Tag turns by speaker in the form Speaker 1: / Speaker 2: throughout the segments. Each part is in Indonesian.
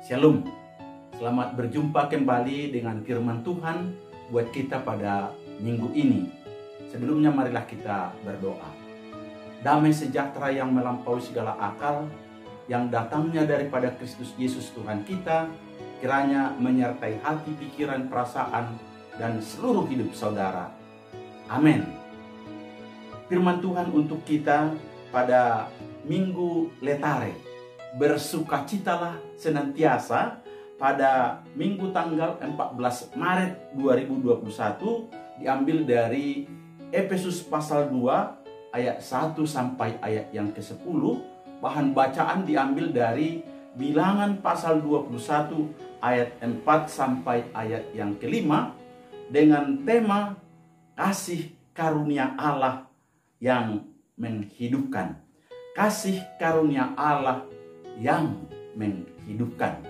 Speaker 1: Shalom, selamat berjumpa kembali dengan firman Tuhan buat kita pada minggu ini. Sebelumnya marilah kita berdoa. Damai sejahtera yang melampaui segala akal, yang datangnya daripada Kristus Yesus Tuhan kita, kiranya menyertai hati, pikiran, perasaan, dan seluruh hidup saudara. Amin. Firman Tuhan untuk kita pada Minggu Letare. Bersukacitalah senantiasa pada Minggu tanggal 14 Maret 2021 diambil dari Efesus pasal 2 ayat 1 sampai ayat yang ke-10. Bahan bacaan diambil dari Bilangan pasal 21 ayat 4 sampai ayat yang ke-5 dengan tema kasih karunia Allah yang menghidupkan. Kasih karunia Allah yang menghidupkan.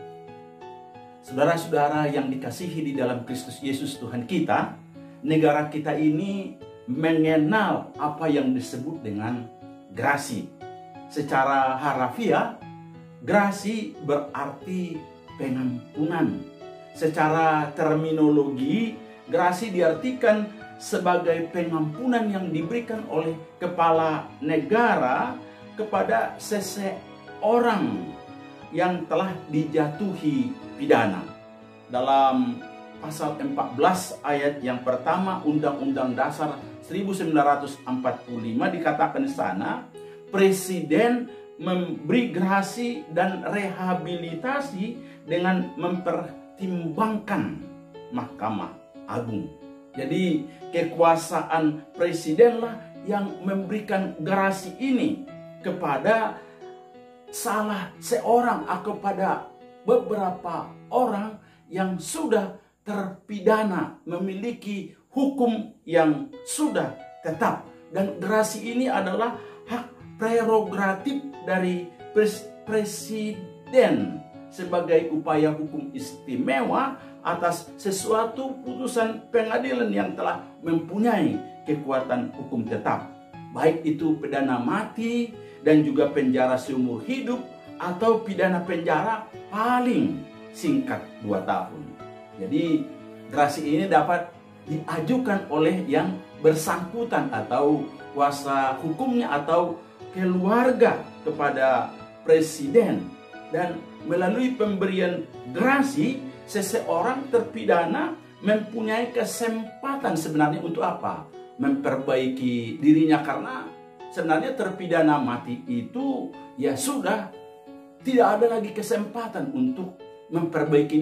Speaker 1: Saudara-saudara yang dikasihi di dalam Kristus Yesus Tuhan kita, negara kita ini mengenal apa yang disebut dengan grasi. Secara harafiah, grasi berarti pengampunan. Secara terminologi, grasi diartikan sebagai pengampunan yang diberikan oleh kepala negara kepada seseorang yang telah dijatuhi pidana. Dalam pasal 14 ayat yang pertama Undang-Undang Dasar 1945 dikatakan di sana, Presiden memberi grasi dan rehabilitasi dengan mempertimbangkan Mahkamah Agung. Jadi kekuasaan presidenlah yang memberikan grasi ini kepada salah seorang atau kepada beberapa orang yang sudah terpidana, memiliki hukum yang sudah tetap. Dan grasi ini adalah hak prerogatif dari presiden sebagai upaya hukum istimewa atas sesuatu putusan pengadilan yang telah mempunyai kekuatan hukum tetap. Baik itu pidana mati dan juga penjara seumur hidup atau pidana penjara paling singkat 2 tahun. Jadi grasi ini dapat diajukan oleh yang bersangkutan atau kuasa hukumnya atau keluarga kepada presiden. Dan melalui pemberian grasi, seseorang terpidana mempunyai kesempatan sebenarnya untuk apa? Memperbaiki dirinya, karena sebenarnya terpidana mati itu ya sudah tidak ada lagi kesempatan untuk memperbaiki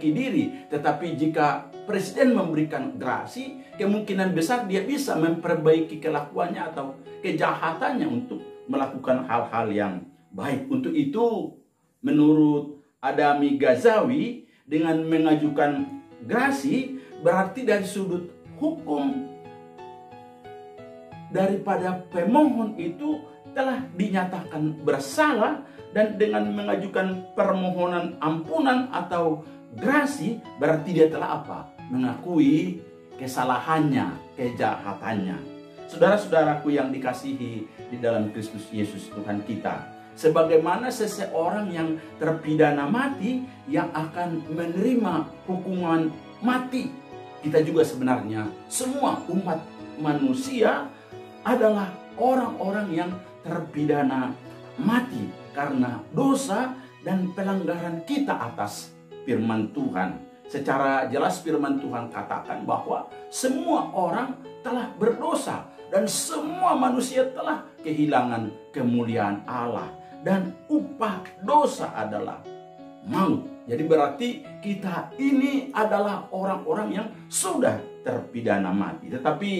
Speaker 1: diri. Tetapi jika presiden memberikan grasi, kemungkinan besar dia bisa memperbaiki kelakuannya atau kejahatannya untuk melakukan hal-hal yang baik. Untuk itu, menurut Adami Ghazawi, dengan mengajukan grasi berarti dari sudut hukum daripada pemohon itu telah dinyatakan bersalah, dan dengan mengajukan permohonan ampunan atau grasi berarti dia telah apa? Mengakui kesalahannya, kejahatannya. Saudara-saudaraku yang dikasihi di dalam Kristus Yesus Tuhan kita, sebagaimana seseorang yang terpidana mati yang akan menerima hukuman mati, kita juga sebenarnya semua umat manusia adalah orang-orang yang terpidana mati karena dosa dan pelanggaran kita atas firman Tuhan. Secara jelas firman Tuhan katakan bahwa semua orang telah berdosa dan semua manusia telah kehilangan kemuliaan Allah, dan upah dosa adalah maut. Jadi berarti kita ini adalah orang-orang yang sudah terpidana mati. Tetapi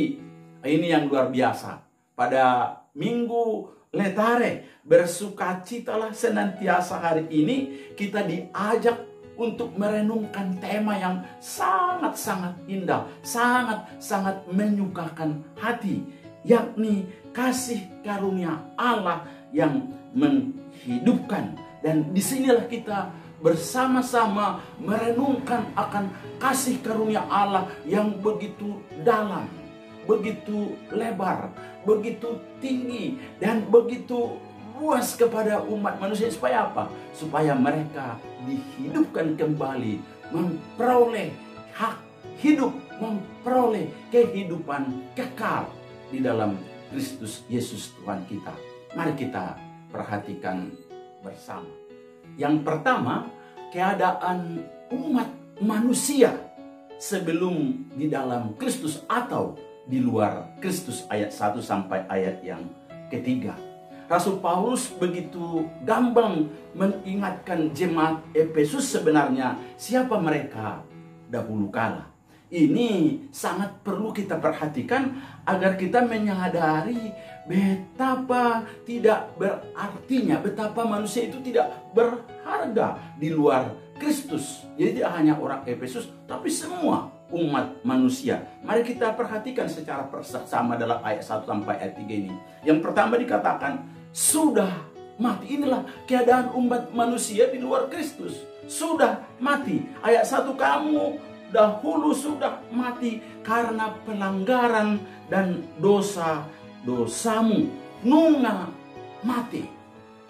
Speaker 1: ini yang luar biasa. Pada Minggu Letare, bersukacitalah senantiasa, hari ini kita diajak untuk merenungkan tema yang sangat-sangat indah, sangat-sangat menyukakan hati, yakni kasih karunia Allah yang menghidupkan. Dan disinilah kita bersama-sama merenungkan akan kasih karunia Allah yang begitu dalam, begitu lebar, begitu tinggi, dan begitu berbuas kepada umat manusia supaya apa? Supaya mereka dihidupkan kembali, memperoleh hak hidup, memperoleh kehidupan kekal di dalam Kristus Yesus Tuhan kita. Mari kita perhatikan bersama. Yang pertama, keadaan umat manusia sebelum di dalam Kristus atau di luar Kristus, ayat 1 sampai ayat yang ketiga. Rasul Paulus begitu gamblang mengingatkan jemaat Efesus sebenarnya siapa mereka dahulu kala. Ini sangat perlu kita perhatikan agar kita menyadari betapa tidak berartinya, betapa manusia itu tidak berharga di luar Kristus. Jadi tidak hanya orang Efesus, tapi semua umat manusia. Mari kita perhatikan secara bersama dalam ayat 1 sampai ayat 3 ini. Yang pertama dikatakan, sudah mati. Inilah keadaan umat manusia di luar Kristus. Sudah mati. Ayat 1, kamu dahulu sudah mati karena pelanggaran dan dosa-dosamu. Nunga mati.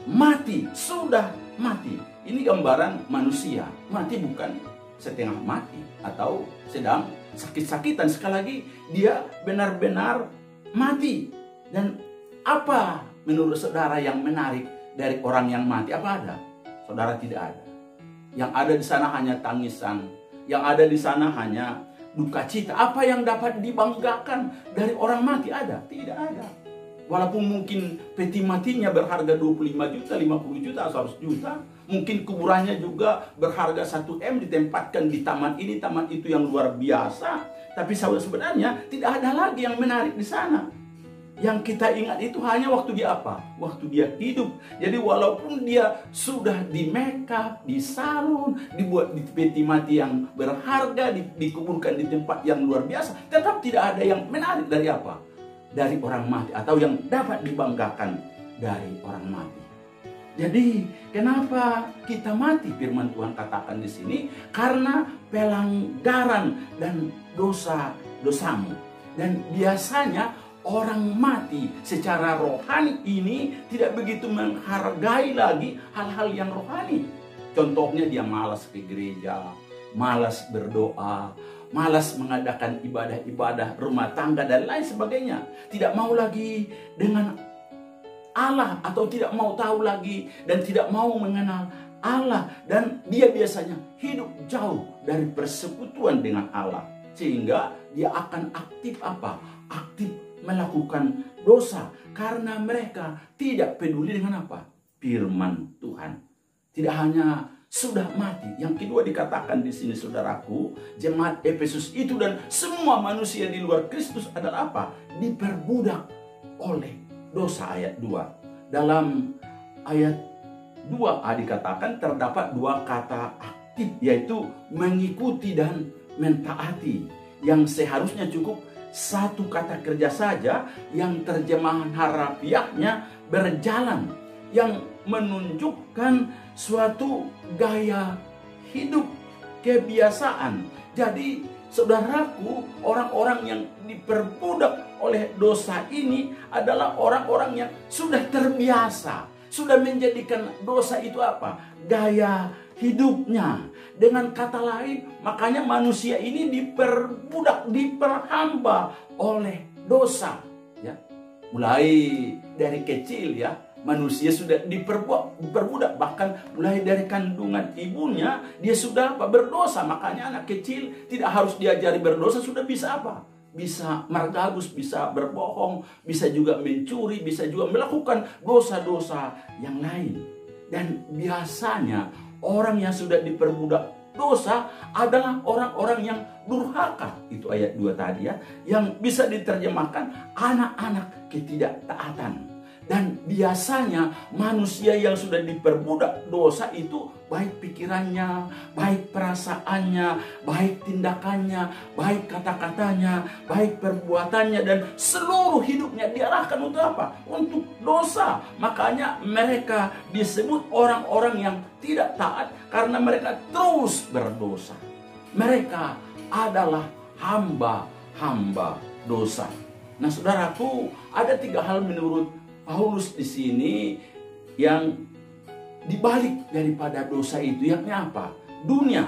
Speaker 1: Mati, sudah mati. Ini gambaran manusia. Mati bukan setengah mati atau sedang sakit-sakitan. Sekali lagi, dia benar-benar mati. Dan apa menurut saudara yang menarik dari orang yang mati? Apa ada? Saudara, tidak ada. Yang ada di sana hanya tangisan. Yang ada di sana hanya duka cita. Apa yang dapat dibanggakan dari orang mati ada? Tidak ada. Walaupun mungkin peti matinya berharga 25 juta, 50 juta, 100 juta. Mungkin kuburannya juga berharga 1 M, ditempatkan di taman ini, taman itu yang luar biasa. Tapi sebenarnya tidak ada lagi yang menarik di sana. Yang kita ingat itu hanya waktu dia apa? Waktu dia hidup. Jadi walaupun dia sudah di make up, di salon, dibuat di peti mati yang berharga, dikuburkan di tempat yang luar biasa, tetap tidak ada yang menarik dari apa? Dari orang mati, atau yang dapat dibanggakan dari orang mati. Jadi kenapa kita mati? Firman Tuhan katakan di sini, karena pelanggaran dan dosa-dosamu. Dan biasanya orang mati secara rohani ini tidak begitu menghargai lagi hal-hal yang rohani. Contohnya dia malas ke gereja, malas berdoa, malas mengadakan ibadah-ibadah rumah tangga dan lain sebagainya. Tidak mau lagi dengan Allah, atau tidak mau tahu lagi dan tidak mau mengenal Allah. Dan dia biasanya hidup jauh dari persekutuan dengan Allah. Sehingga dia akan aktif apa? Aktif melakukan dosa karena mereka tidak peduli dengan apa? Firman Tuhan. Tidak hanya sudah mati. Yang kedua dikatakan di sini, saudaraku, jemaat Efesus itu dan semua manusia di luar Kristus adalah apa? Diperbudak oleh dosa. Ayat 2. Dalam ayat 2a dikatakan terdapat dua kata aktif, yaitu mengikuti dan mentaati, yang seharusnya cukup satu kata kerja saja yang terjemahan harafiahnya berjalan, yang menunjukkan suatu gaya hidup, kebiasaan. Jadi saudaraku, orang-orang yang diperbudak oleh dosa ini adalah orang-orang yang sudah terbiasa, sudah menjadikan dosa itu apa? Gaya hidupnya. Dengan kata lain, makanya manusia ini diperbudak, diperhamba oleh dosa. Ya, mulai dari kecil ya, manusia sudah diperbudak. Bahkan mulai dari kandungan ibunya, dia sudah berdosa. Makanya anak kecil tidak harus diajari berdosa, sudah bisa apa? Bisa margabus, bisa berbohong, bisa juga mencuri, bisa juga melakukan dosa-dosa yang lain. Dan biasanya orang yang sudah diperbudak dosa adalah orang-orang yang durhaka. Itu ayat 2 tadi ya. Yang bisa diterjemahkan anak-anak ketidaktaatan. Dan biasanya manusia yang sudah diperbudak dosa itu baik pikirannya, baik perasaannya, baik tindakannya, baik kata-katanya, baik perbuatannya, dan seluruh hidupnya diarahkan untuk apa? Untuk dosa. Makanya mereka disebut orang-orang yang tidak taat karena mereka terus berdosa. Mereka adalah hamba-hamba dosa. Nah saudaraku, ada 3 hal menurut Paulus di sini yang dibalik daripada dosa itu, yakni apa? Dunia,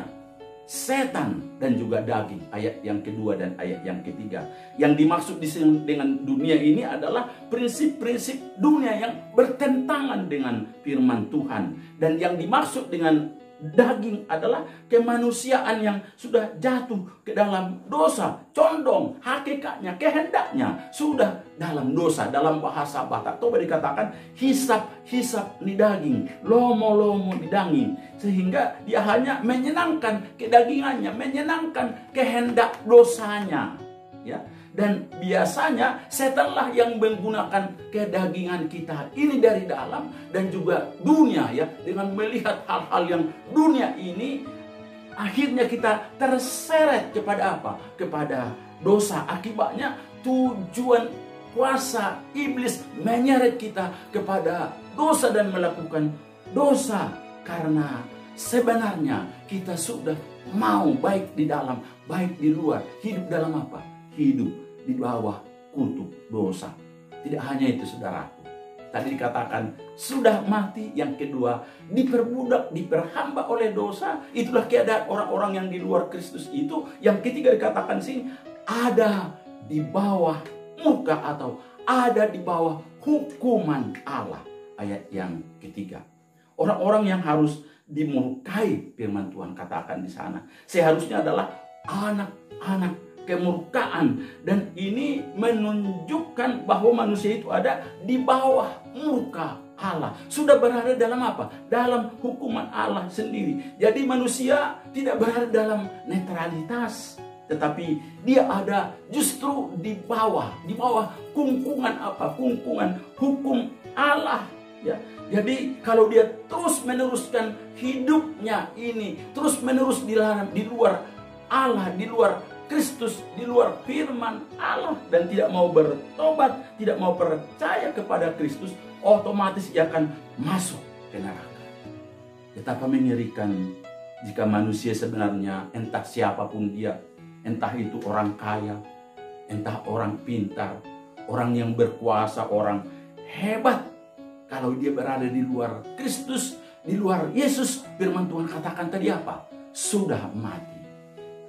Speaker 1: setan, dan juga daging. Ayat yang kedua dan ayat yang ketiga. Yang dimaksud dengan dunia ini adalah prinsip-prinsip dunia yang bertentangan dengan firman Tuhan. Dan yang dimaksud dengan daging adalah kemanusiaan yang sudah jatuh ke dalam dosa, condong, hakikatnya, kehendaknya sudah dalam dosa. Dalam bahasa Batak Toba dikatakan hisap-hisap di daging, lomo-lomo di daging, sehingga dia hanya menyenangkan kedagingannya, menyenangkan kehendak dosanya, ya. Dan biasanya setanlah yang menggunakan kedagingan kita ini dari dalam dan juga dunia, ya, dengan melihat hal-hal yang dunia ini, akhirnya kita terseret kepada apa? Kepada dosa. Akibatnya tujuan kuasa iblis menyeret kita kepada dosa dan melakukan dosa, karena sebenarnya kita sudah mau baik di dalam, baik di luar, hidup dalam apa? Hidup di bawah kutuk dosa. Tidak hanya itu, saudaraku. Tadi dikatakan sudah mati. Yang kedua, diperbudak, diperhamba oleh dosa. Itulah keadaan orang-orang yang di luar Kristus itu. Yang ketiga dikatakan sini, ada di bawah murka atau ada di bawah hukuman Allah. Ayat yang ketiga. Orang-orang yang harus dimurkai, firman Tuhan katakan di sana, seharusnya adalah anak-anak kemurkaan, dan ini menunjukkan bahwa manusia itu ada di bawah murka Allah, sudah berada dalam apa? Dalam hukuman Allah sendiri. Jadi manusia tidak berada dalam netralitas, tetapi dia ada justru di bawah kungkungan apa? Kungkungan hukum Allah, ya. Jadi kalau dia terus meneruskan hidupnya ini, terus menerus di luar Allah, di luar Kristus, di luar firman Allah, dan tidak mau bertobat, tidak mau percaya kepada Kristus, otomatis ia akan masuk ke neraka. Betapa mengerikan jika manusia sebenarnya, entah siapapun dia, entah itu orang kaya, entah orang pintar, orang yang berkuasa, orang hebat, kalau dia berada di luar Kristus, di luar Yesus, firman Tuhan katakan tadi apa? Sudah mati.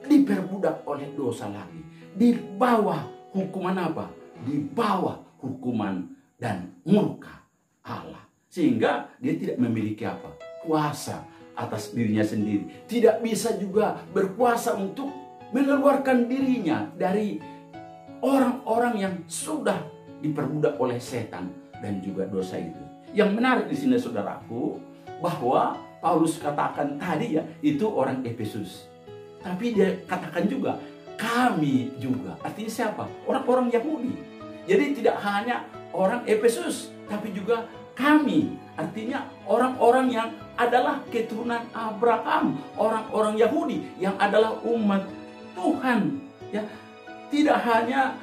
Speaker 1: Diperbudak oleh dosa lagi, di bawah hukuman apa? Di bawah hukuman dan murka Allah, sehingga dia tidak memiliki apa? Kuasa atas dirinya sendiri, tidak bisa juga berkuasa untuk mengeluarkan dirinya dari orang-orang yang sudah diperbudak oleh setan dan juga dosa itu. Yang menarik di sini, saudaraku, bahwa Paulus katakan tadi, ya, itu orang Efesus. Tapi dia katakan juga, kami juga. Artinya siapa? Orang-orang Yahudi. Jadi tidak hanya orang Efesus, tapi juga kami. Artinya orang-orang yang adalah keturunan Abraham. Orang-orang Yahudi yang adalah umat Tuhan. Ya, tidak hanya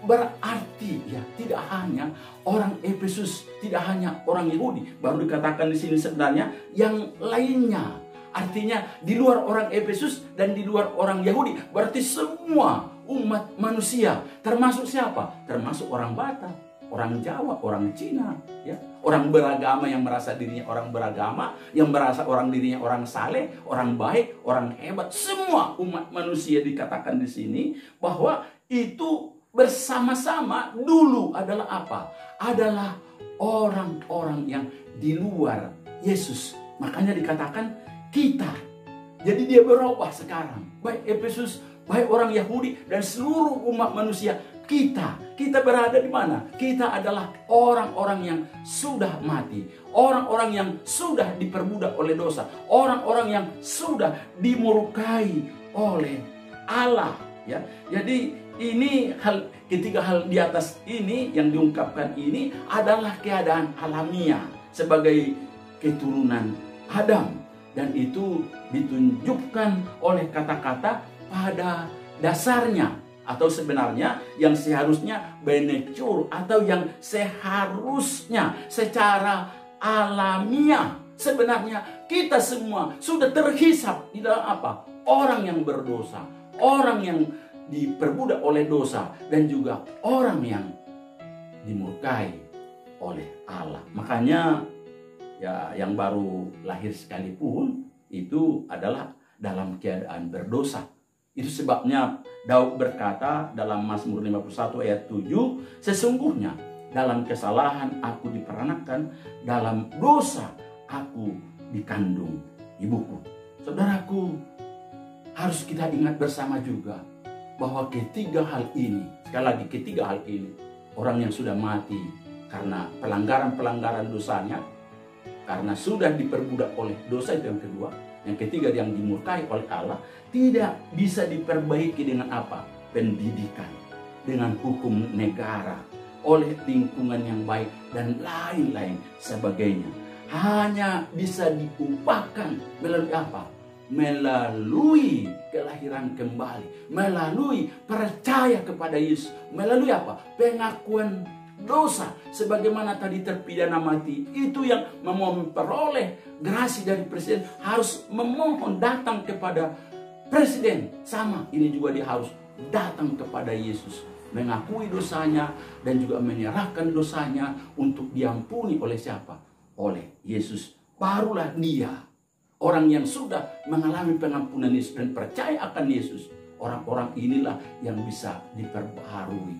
Speaker 1: berarti, ya, tidak hanya orang Efesus, tidak hanya orang Yahudi. Baru dikatakan di sini sebenarnya yang lainnya. Artinya di luar orang Efesus dan di luar orang Yahudi, berarti semua umat manusia. Termasuk siapa? Termasuk orang Batak, orang Jawa, orang Cina, ya, orang beragama yang merasa dirinya orang beragama, yang merasa orang dirinya orang saleh, orang baik, orang hebat. Semua umat manusia dikatakan di sini bahwa itu bersama-sama dulu adalah apa? Adalah orang-orang yang di luar Yesus. Makanya dikatakan kita. Jadi dia berubah sekarang. Baik Efesus, baik orang Yahudi, dan seluruh umat manusia. Kita berada di mana? Kita adalah orang-orang yang sudah mati. Orang-orang yang sudah diperbudak oleh dosa. Orang-orang yang sudah dimurkai oleh Allah. Ya, jadi ini ketiga hal di atas ini yang diungkapkan ini adalah keadaan alamiah sebagai keturunan Adam. Dan itu ditunjukkan oleh kata-kata pada dasarnya. Atau sebenarnya yang seharusnya benature, atau yang seharusnya secara alamiah. Sebenarnya kita semua sudah terhisap di dalam apa? Orang yang berdosa, orang yang diperbudak oleh dosa, dan juga orang yang dimurkai oleh Allah. Makanya ya yang baru lahir sekalipun itu adalah dalam keadaan berdosa. Itu sebabnya Daud berkata dalam Mazmur 51 ayat 7, sesungguhnya dalam kesalahan aku diperanakan, dalam dosa aku dikandung ibuku. Saudaraku, harus kita ingat bersama juga bahwa ketiga hal ini, sekali lagi ketiga hal ini, orang yang sudah mati karena pelanggaran-pelanggaran dosanya, karena sudah diperbudak oleh dosa, itu yang kedua. Yang ketiga, yang dimurkai oleh Allah, tidak bisa diperbaiki dengan apa? Pendidikan, dengan hukum negara, oleh lingkungan yang baik, dan lain-lain sebagainya. Hanya bisa diubahkan melalui apa? Melalui kelahiran kembali, melalui percaya kepada Yesus, melalui apa? Pengakuan dosa, sebagaimana tadi terpidana mati itu yang memperoleh grasi dari presiden harus memohon datang kepada presiden. Sama, ini juga dia harus datang kepada Yesus, mengakui dosanya dan juga menyerahkan dosanya untuk diampuni oleh siapa? Oleh Yesus. Barulah dia, orang yang sudah mengalami pengampunan Yesus dan percaya akan Yesus, orang-orang inilah yang bisa diperbaharui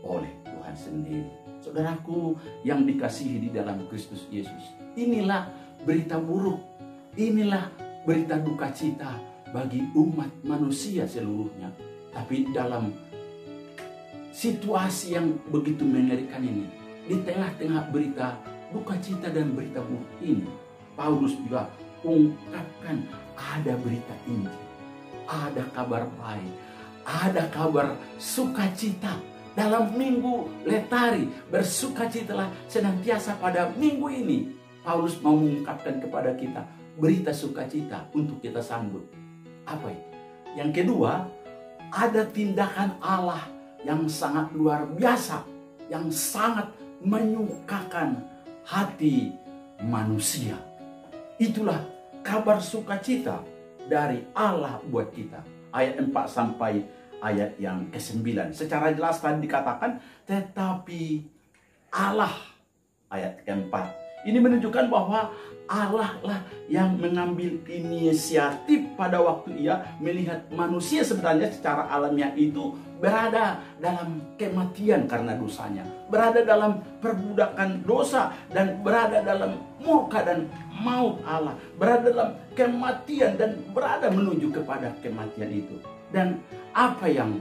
Speaker 1: oleh Tuhan sendiri. Saudaraku yang dikasihi di dalam Kristus Yesus, inilah berita buruk, inilah berita duka cita bagi umat manusia seluruhnya. Tapi dalam situasi yang begitu mengerikan ini, di tengah-tengah berita duka cita dan berita buruk ini, Paulus juga ungkapkan ada berita Injil, ada kabar baik, ada kabar sukacita. Dalam minggu letari, bersukacitalah senantiasa pada minggu ini. Paulus mau mengungkapkan kepada kita berita sukacita untuk kita sambut. Apa itu? Yang kedua, ada tindakan Allah yang sangat luar biasa, yang sangat menyukakan hati manusia. Itulah kabar sukacita dari Allah buat kita. Ayat 4 sampai ayat yang ke-9. Secara jelas tadi dikatakan, tetapi Allah, ayat ke-4. Ini menunjukkan bahwa Allah lah yang mengambil inisiatif pada waktu ia melihat manusia sebenarnya secara alamiah itu berada dalam kematian karena dosanya, berada dalam perbudakan dosa, dan berada dalam murka dan maut Allah, berada dalam kematian dan berada menuju kepada kematian itu. Dan apa yang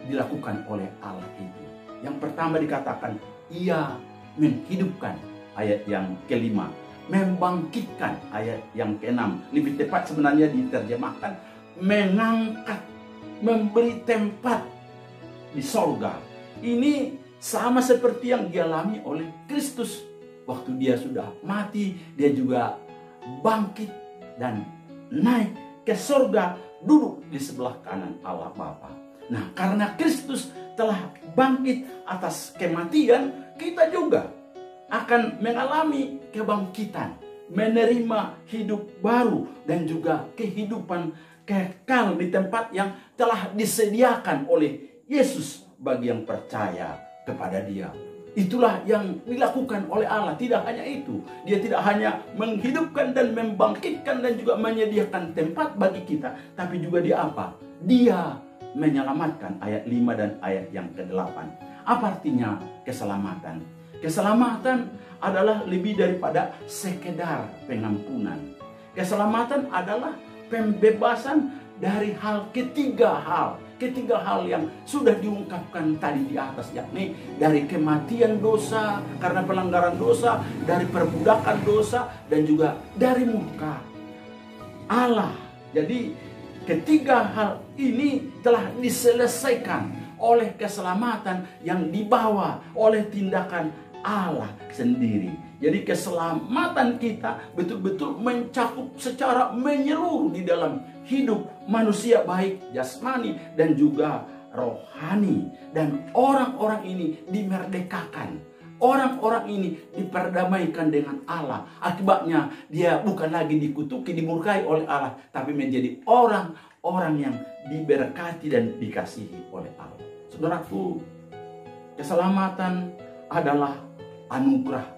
Speaker 1: dilakukan oleh Allah itu? Yang pertama dikatakan, ia menghidupkan, ayat yang kelima. Membangkitkan, ayat yang keenam. Lebih tepat sebenarnya diterjemahkan mengangkat, memberi tempat di sorga. Ini sama seperti yang dialami oleh Kristus. Waktu dia sudah mati, dia juga bangkit dan naik ke sorga, duduk di sebelah kanan Allah Bapa. Nah, karena Kristus telah bangkit atas kematian, kita juga akan mengalami kebangkitan, menerima hidup baru dan juga kehidupan kekal di tempat yang telah disediakan oleh Yesus bagi yang percaya kepada Dia. Itulah yang dilakukan oleh Allah. Tidak hanya itu, Dia tidak hanya menghidupkan dan membangkitkan dan juga menyediakan tempat bagi kita, tapi juga Dia apa? Dia menyelamatkan, ayat 5 dan ayat yang ke-8. Apa artinya keselamatan? Keselamatan adalah lebih daripada sekedar pengampunan. Keselamatan adalah pembebasan dari ketiga hal yang sudah diungkapkan tadi di atas, yakni dari kematian dosa karena pelanggaran dosa, dari perbudakan dosa, dan juga dari murka Allah. Jadi ketiga hal ini telah diselesaikan oleh keselamatan yang dibawa oleh tindakan Allah sendiri. Jadi keselamatan kita betul-betul mencakup secara menyeluruh di dalam hidup manusia, baik jasmani dan juga rohani. Dan orang-orang ini dimerdekakan. Orang-orang ini diperdamaikan dengan Allah. Akibatnya dia bukan lagi dikutuki, dimurkai oleh Allah, tapi menjadi orang-orang yang diberkati dan dikasihi oleh Allah. Saudaraku, keselamatan adalah anugerah,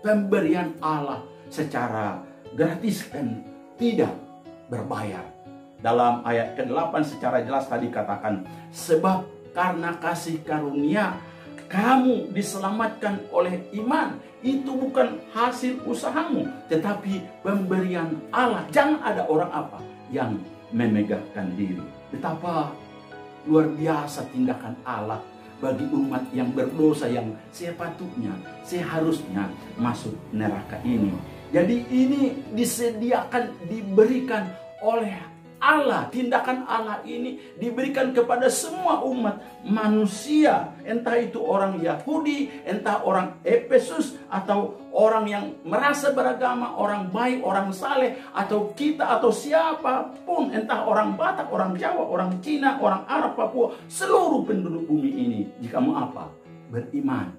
Speaker 1: pemberian Allah secara gratis dan tidak berbayar. Dalam ayat ke-8 secara jelas tadi katakan, sebab karena kasih karunia kamu diselamatkan oleh iman. Itu bukan hasil usahamu, tetapi pemberian Allah. Jangan ada orang apa yang memegahkan diri. Betapa luar biasa tindakan Allah bagi umat yang berdosa, yang sepatutnya, seharusnya masuk neraka ini. Jadi ini disediakan, diberikan oleh Allah. Tindakan Allah ini diberikan kepada semua umat manusia. Entah itu orang Yahudi, entah orang Efesus, atau orang yang merasa beragama, orang baik, orang saleh, atau kita, atau siapapun. Entah orang Batak, orang Jawa, orang Cina, orang Arab, Papua. Seluruh penduduk bumi ini, jika mau apa? Beriman.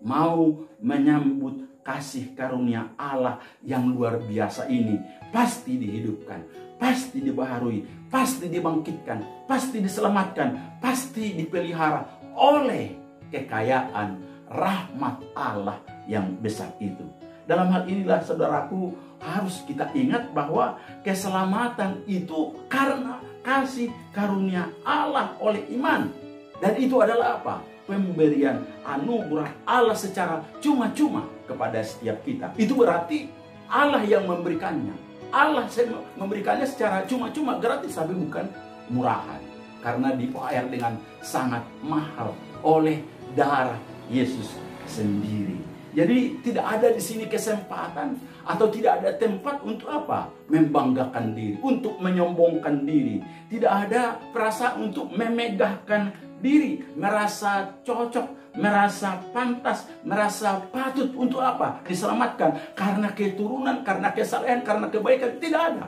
Speaker 1: Mau menyambut kasih karunia Allah yang luar biasa ini, pasti dihidupkan, pasti dibaharui, pasti dibangkitkan, pasti diselamatkan, pasti dipelihara oleh kekayaan rahmat Allah yang besar itu. Dalam hal inilah saudaraku, harus kita ingat bahwa keselamatan itu karena kasih karunia Allah oleh iman. Dan itu adalah apa? Pemberian anugerah Allah secara cuma-cuma kepada setiap kita. Itu berarti Allah yang memberikannya. Allah memberikannya secara cuma-cuma, gratis, tapi bukan murahan. Karena dibayar dengan sangat mahal oleh darah Yesus sendiri. Jadi tidak ada di sini kesempatan atau tidak ada tempat untuk apa? Membanggakan diri, untuk menyombongkan diri. Tidak ada perasaan untuk memegahkan diri, merasa cocok, merasa pantas, merasa patut untuk apa? Diselamatkan karena keturunan, karena kesalehan, karena kebaikan. Tidak ada.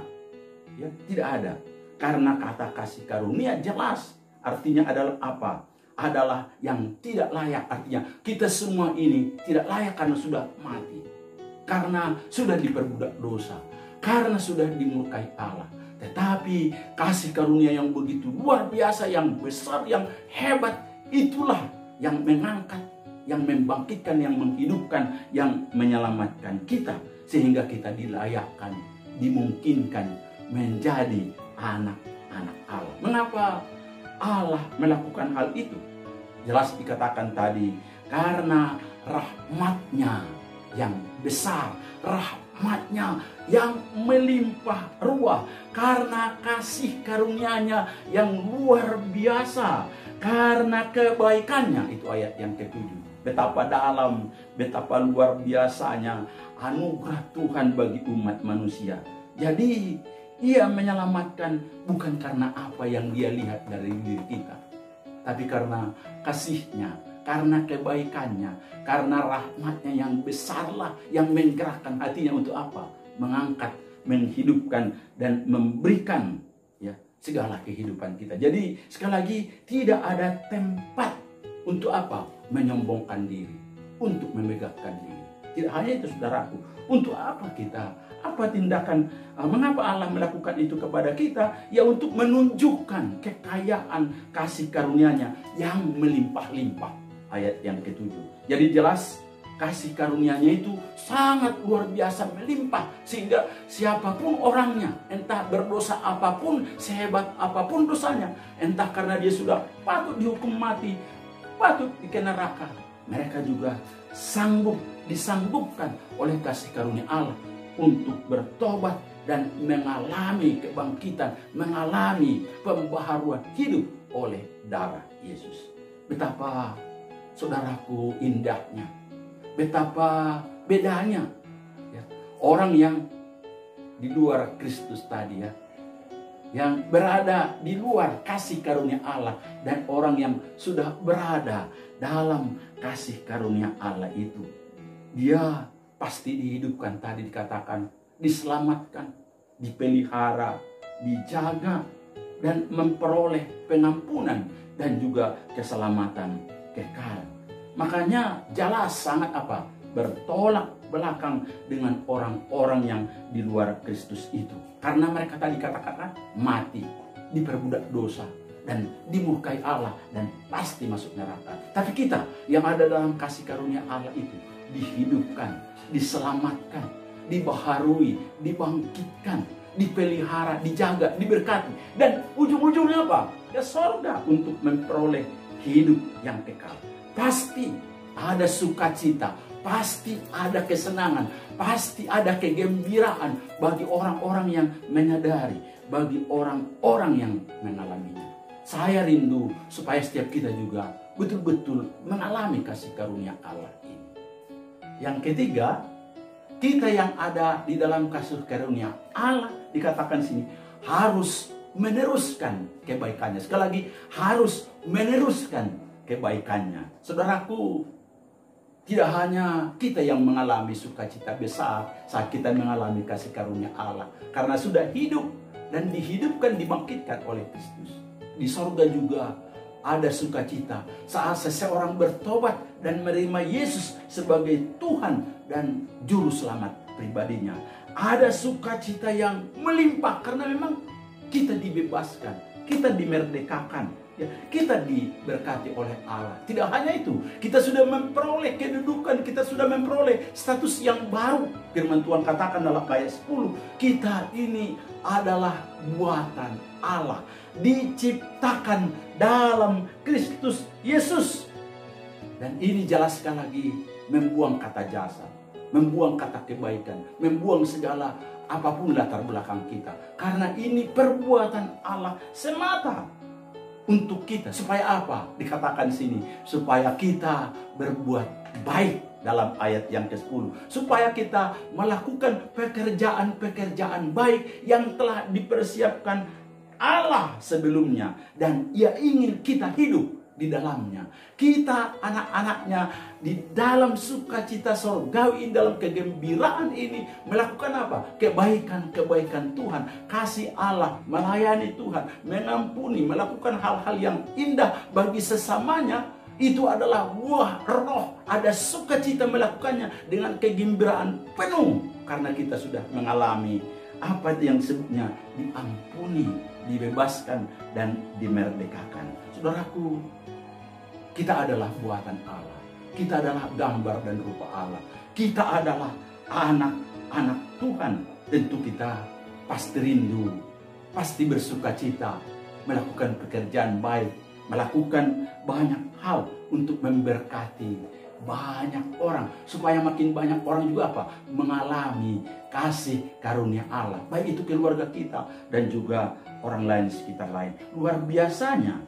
Speaker 1: Ya, tidak ada. Karena kata kasih karunia jelas artinya adalah apa? Adalah yang tidak layak. Artinya kita semua ini tidak layak karena sudah mati, karena sudah diperbudak dosa, karena sudah dimurkai Allah. Tetapi kasih karunia yang begitu luar biasa, yang besar, yang hebat, itulah yang mengangkat, yang membangkitkan, yang menghidupkan, yang menyelamatkan kita, sehingga kita dilayakkan, dimungkinkan menjadi anak-anak Allah. Mengapa Allah melakukan hal itu? Jelas dikatakan tadi, karena rahmatnya yang besar, rahmatnya yang melimpah ruah, karena kasih karunia-Nya yang luar biasa, karena kebaikannya. Itu ayat yang ke-7. Betapa dalam, betapa luar biasanya anugerah Tuhan bagi umat manusia. Jadi Ia menyelamatkan bukan karena apa yang Dia lihat dari diri kita, tapi karena kasih-Nya, karena kebaikannya, karena rahmatnya yang besarlah yang menggerakkan hatinya untuk apa? Mengangkat, menghidupkan, dan memberikan ya segala kehidupan kita. Jadi sekali lagi, tidak ada tempat untuk apa? Menyombongkan diri, untuk memegahkan diri. Tidak hanya itu saudaraku, untuk apa kita? Apa tindakan, mengapa Allah melakukan itu kepada kita? Ya untuk menunjukkan kekayaan kasih karunia-Nya yang melimpah-limpah. Ayat yang ke-7. Jadi jelas kasih karunia-Nya itu sangat luar biasa melimpah, sehingga siapapun orangnya, entah berdosa apapun, sehebat apapun dosanya, entah karena dia sudah patut dihukum mati, patut dikena neraka, mereka juga disanggupkan oleh kasih karunia Allah untuk bertobat dan mengalami kebangkitan, mengalami pembaharuan hidup oleh darah Yesus. Betapa saudaraku indahnya, betapa bedanya ya, orang yang di luar Kristus tadi ya, yang berada di luar kasih karunia Allah, dan orang yang sudah berada dalam kasih karunia Allah itu. Dia pasti dihidupkan, tadi dikatakan, diselamatkan, dipelihara, dijaga, dan memperoleh pengampunan dan juga keselamatan kekal. Makanya jelas sangat apa? Bertolak belakang dengan orang-orang yang di luar Kristus itu. Karena mereka tadi katakan mati, diperbudak dosa, dan dimurkai Allah, dan pasti masuk neraka. Tapi kita yang ada dalam kasih karunia Allah itu dihidupkan, diselamatkan, dibaharui, dibangkitkan, dipelihara, dijaga, diberkati. Dan ujung-ujungnya apa? Ke sorga untuk memperoleh hidup yang kekal. Pasti ada sukacita, pasti ada kesenangan, pasti ada kegembiraan bagi orang-orang yang menyadari, bagi orang-orang yang mengalaminya. Saya rindu supaya setiap kita juga betul-betul mengalami kasih karunia Allah ini. Yang ketiga, kita yang ada di dalam kasih karunia Allah, dikatakan sini, harus meneruskan kebaikannya. Sekali lagi, harus meneruskan kebaikannya. Saudaraku, tidak hanya kita yang mengalami sukacita besar saat kita mengalami kasih karunia Allah, karena sudah hidup dan dihidupkan, dibangkitkan oleh Kristus. Di sorga juga ada sukacita saat seseorang bertobat dan menerima Yesus sebagai Tuhan dan Juru Selamat pribadinya. Ada sukacita yang melimpah karena memang kita dibebaskan, kita dimerdekakan, ya, kita diberkati oleh Allah. Tidak hanya itu, kita sudah memperoleh kedudukan, kita sudah memperoleh status yang baru. Firman Tuhan katakan dalam ayat 10, kita ini adalah buatan Allah, diciptakan dalam Kristus Yesus. Dan ini jelaskan lagi, membuang kata jasa, membuang kata kebaikan, membuang segala apapun latar belakang kita. Karena ini perbuatan Allah semata untuk kita. Supaya apa? Dikatakan sini, supaya kita berbuat baik dalam ayat yang ke-10. Supaya kita melakukan pekerjaan-pekerjaan baik yang telah dipersiapkan Allah sebelumnya. Dan Ia ingin kita hidup di dalamnya. Kita anak-anaknya di dalam sukacita sorgawi, dalam kegembiraan ini melakukan apa? Kebaikan-kebaikan Tuhan, kasih Allah, melayani Tuhan, mengampuni, melakukan hal-hal yang indah bagi sesamanya. Itu adalah buah roh. Ada sukacita melakukannya dengan kegembiraan penuh karena kita sudah mengalami apa yang disebutnya diampuni, dibebaskan, dan dimerdekakan. Saudaraku, kita adalah buatan Allah. Kita adalah gambar dan rupa Allah. Kita adalah anak-anak Tuhan. Tentu kita pasti rindu, pasti bersukacita, melakukan pekerjaan baik, melakukan banyak hal untuk memberkati banyak orang. Supaya makin banyak orang juga apa? Mengalami kasih karunia Allah. Baik itu keluarga kita dan juga orang lain sekitar lain. Luar biasanya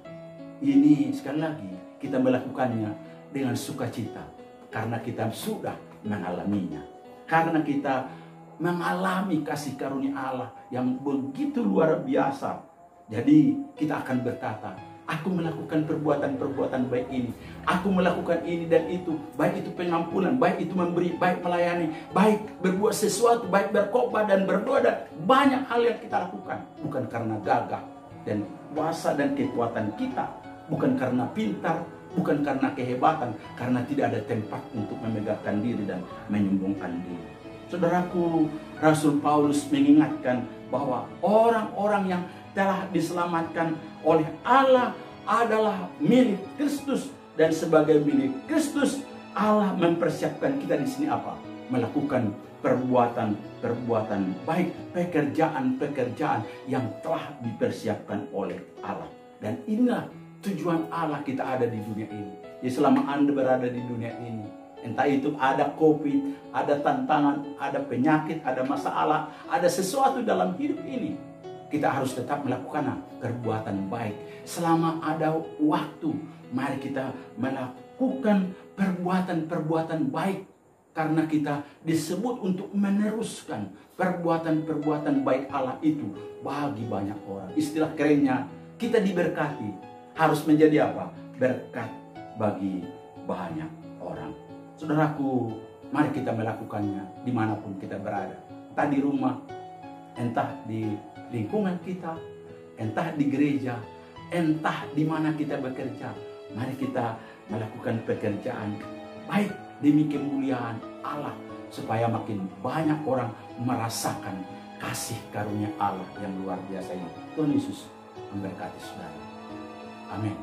Speaker 1: ini sekali lagi kita melakukannya dengan sukacita karena kita sudah mengalaminya. Karena kita mengalami kasih karunia Allah yang begitu luar biasa. Jadi kita akan berkata, aku melakukan perbuatan-perbuatan baik ini. Aku melakukan ini dan itu. Baik itu pengampunan, baik itu memberi, baik melayani, baik berbuat sesuatu, baik berkhotbah dan berdoa, dan banyak hal yang kita lakukan. Bukan karena gagah dan kuasa dan kekuatan kita. Bukan karena pintar, bukan karena kehebatan, karena tidak ada tempat untuk memegahkan diri dan menyombongkan diri. Saudaraku, Rasul Paulus mengingatkan bahwa orang-orang yang telah diselamatkan oleh Allah adalah milik Kristus, dan sebagai milik Kristus Allah mempersiapkan kita di sini apa? Melakukan perbuatan-perbuatan baik, pekerjaan-pekerjaan yang telah dipersiapkan oleh Allah. Dan inilah tujuan Allah kita ada di dunia ini. Jadi selama Anda berada di dunia ini, entah itu ada COVID, ada tantangan, ada penyakit, ada masalah, ada sesuatu dalam hidup ini, kita harus tetap melakukan perbuatan baik. Selama ada waktu, mari kita melakukan perbuatan-perbuatan baik. Karena kita disebut untuk meneruskan perbuatan-perbuatan baik Allah itu bagi banyak orang. Istilah kerennya, kita diberkati. Harus menjadi apa? Berkat bagi banyak orang. Saudaraku, mari kita melakukannya dimanapun kita berada. Entah di rumah, entah di lingkungan kita, entah di gereja, entah di mana kita bekerja. Mari kita melakukan pekerjaan baik demi kemuliaan Allah, supaya makin banyak orang merasakan kasih karunia Allah yang luar biasa ini. Tuhan Yesus memberkati saudara. Amin.